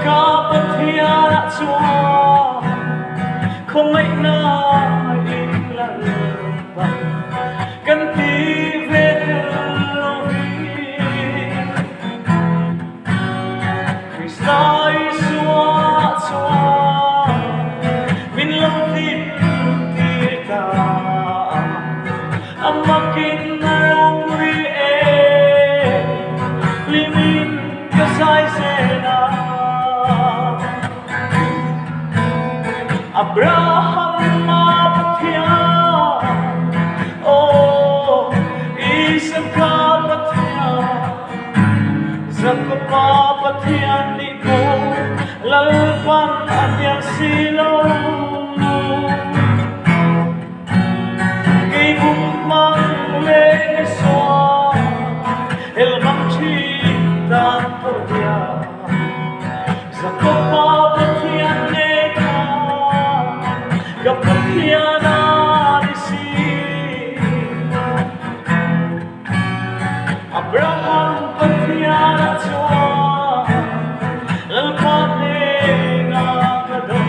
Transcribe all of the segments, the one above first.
ka Pathian at Chua không ấy na in lặng cần tí về vi vì sai xua Chua min lòng tin ti ta amakin long vi limin kasai sena Abraham Pathian, oh, Isaac Pathian, Jacob Pathian ni ko, lalpan at yang silaw, kay bumang leso, elmang chitang podya, Jacob Pathian ni Pathian arisi Abraham Pathian at Chua lalpane na kadam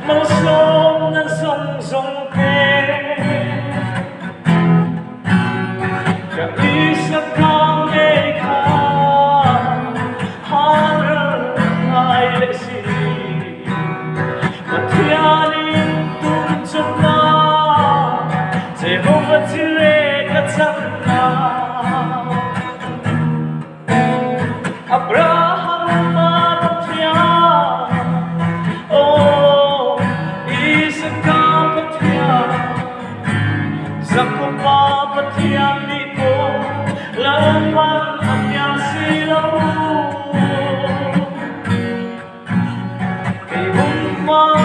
mausong na zong ke kaisa kang eka haral ay lesi Pathianin tunjuk na Jehovah Jireh katsana Abraham Pathian Oh, Isaac Pathian Jacob Pathian ni ko laman at yang silaw kay umma